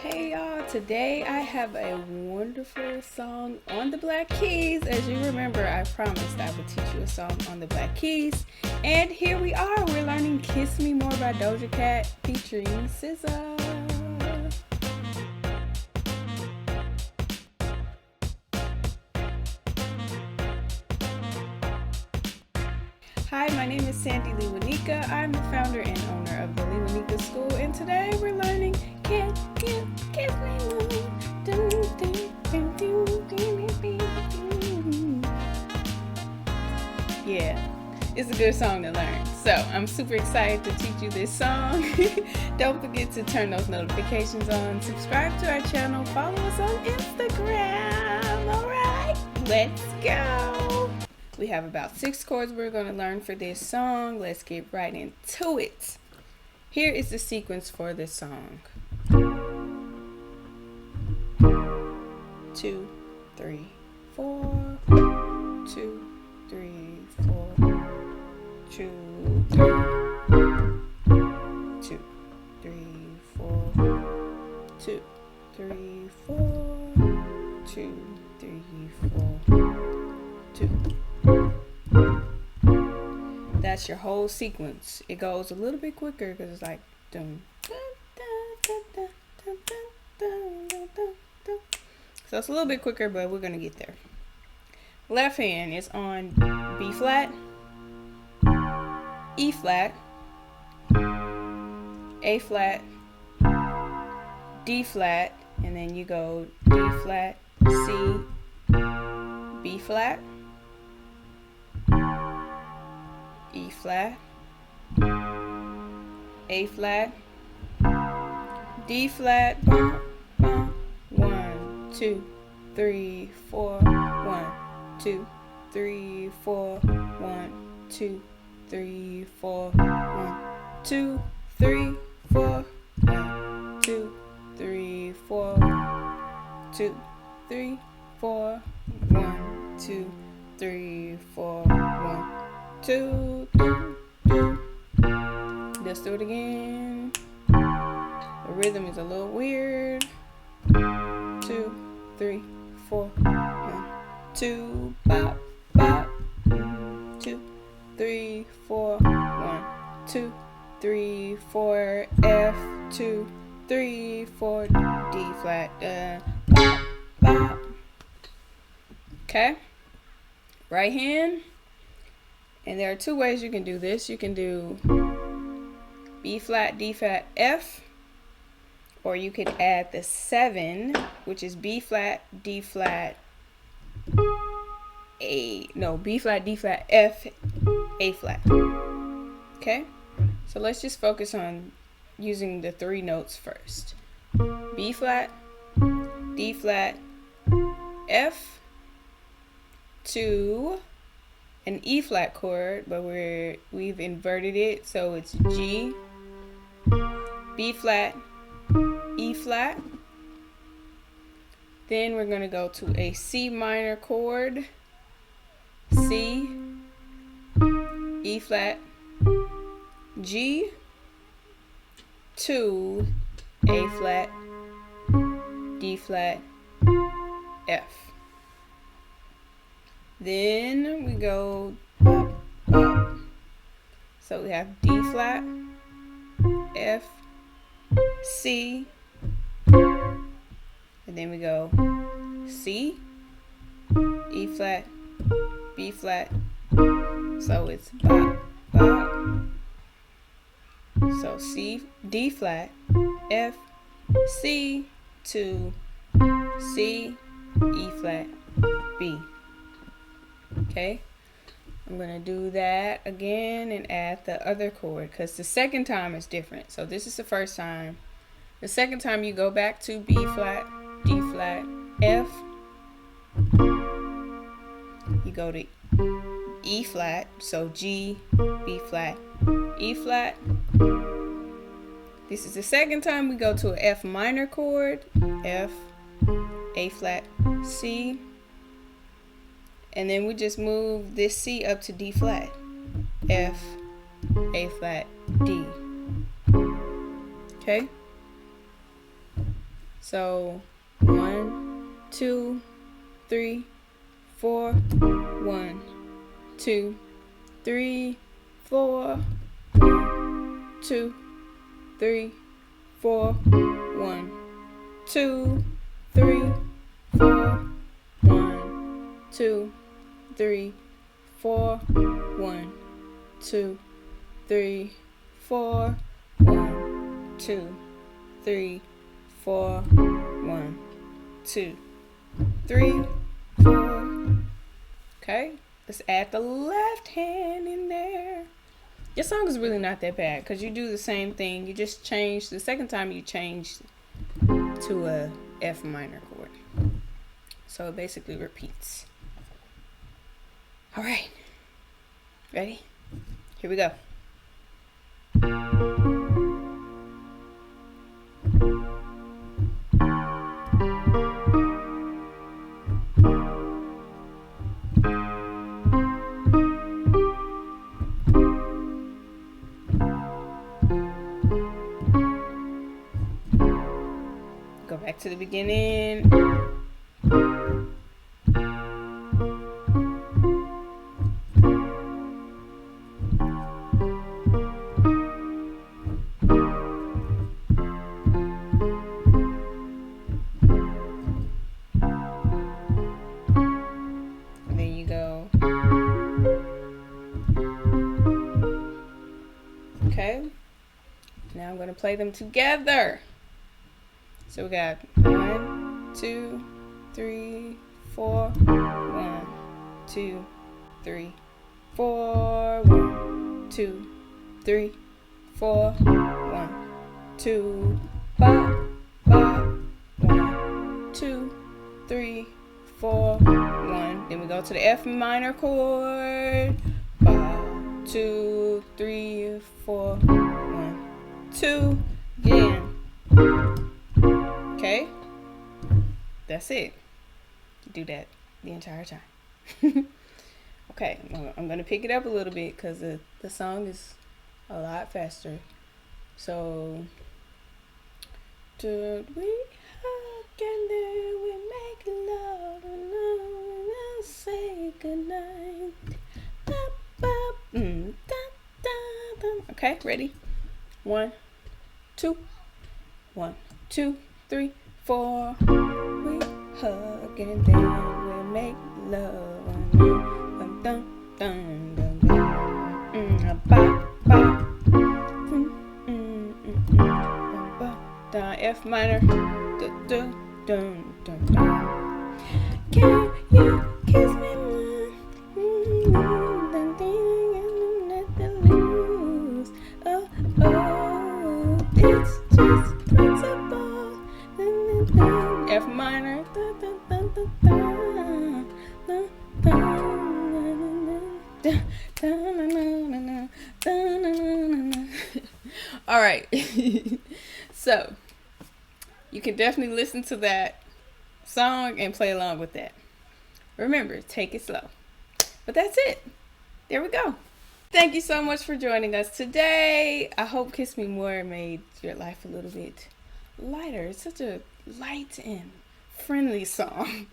Hey y'all, today I have a wonderful song on the Black Keys. As you remember, I promised I would teach you a song on the Black Keys. And here we are, we're learning Kiss Me More by Doja Cat featuring SZA. Hi, my name is Sandy Lewanika. I'm the founder and owner of the Lewanika School, and today we're learning Kiss Me More. Yeah, it's a good song to learn. So I'm super excited to teach you this song. Don't forget to turn those notifications on, subscribe to our channel, follow us on Instagram. All right, let's go. We have about 6 chords we're going to learn for this song. Let's get right into it. Here is the sequence for this song. 2, 3, 4. 2, 3, 4. 2, 3. 2, 3, 4. 2, 3, 4. 2, 3, 4. 2. That's your whole sequence. It goes a little bit quicker because it's like dun, dun, dun, dun, dun, dun, dun, dun, dun. So it's a little bit quicker, but we're gonna get there. Left hand is on B flat, E flat, A flat, D flat, and then you go D flat, C, B flat, E flat, A flat, D flat, 1, 2, 3, 4, 1, 2, 3, 4, 1, 2, 3, 4, 1, 2, 3, 4, 1, 2, 3, 4, 2, 3, 4, 1, 2, 3, 4, 1, 2, 3. Let's do it again. The rhythm is a little weird. 2, 3, 4, 1, 2, bop, bop. 2, 3, 4, 1, 2, 3, 4, F, 2, 3, 4, D flat, bop, bop. Okay, right hand. And there are 2 ways you can do this. You can do B flat, D flat, F, or you could add the 7, which is B flat, D flat, B flat, D flat, F, A flat. Okay, so let's just focus on using the 3 notes first. B flat, D flat, F, to an E flat chord, but we've inverted it, so it's G, B flat, E flat. Then we're going to go to a C minor chord, C, E flat, G, to A flat, D flat, F. Then we go up, up. So we have D flat, F, C, and then we go C, E flat, B flat. So it's bop, bop. So C, D flat, F, C, to C, E flat, B. Okay, I'm going to do that again and add the other chord because the second time is different. So this is the first time. The second time you go back to B flat, D flat, F. You go to E flat, so G, B flat, E flat. This is the second time we go to an F minor chord, F, A flat, C. And then we just move this C up to D flat, F, A flat, D. Okay? So 1, 2, 3, 4. 1, 2, 3, 4. 1, 2, 3, 4. 1, 2, 3, 4. 1, 2, 3, 4. 1, 2, 3, 4. 1, 2, 3, 4. 1, 2, 3, 4. Okay, let's add the left hand in there. Your song is really not that bad because you do the same thing. You just change the second time you change to a F minor chord. So it basically repeats. All right, ready? Here we go. Go back to the beginning. And then you go. Okay. Now I'm going to play them together. So we got 1, 2, 3, 4. 1, 2, 3, 4. 1, 2, 3, 4. 1, 2, 5, 5. 1, 2, 3, 4. 1. Then we go to the F minor chord. 5, 2, 3, 4. 1, 2. Again. Okay, that's it. You do that the entire time. Okay, I'm gonna pick it up a little bit because the song is a lot faster. So, did we hug and then we make love and say goodnight? Okay, ready? 1, 2, 1, 2, 3, 4. We hug and then we make love. Dun dun dun dun dun. Ba ba. Ba. F minor. Dun dun dun dun dun. Can you kiss me more? Dun dun let the loose. Oh oh, it's just principle. F minor. All right. So you can definitely listen to that song and play along with that. Remember, take it slow. But that's it. There we go. Thank you so much for joining us today. I hope Kiss Me More made your life a little bit lighter. It's such a light and friendly song.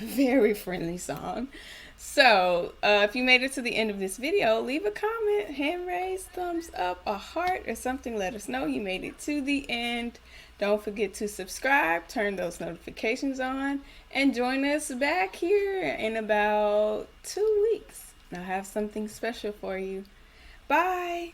Very friendly song. So if you made it to the end of this video, leave a comment, hand raise, thumbs up, a heart, or something. Let us know you made it to the end. Don't forget to subscribe, turn those notifications on, and join us back here in about 2 weeks. I'll have something special for you. Bye.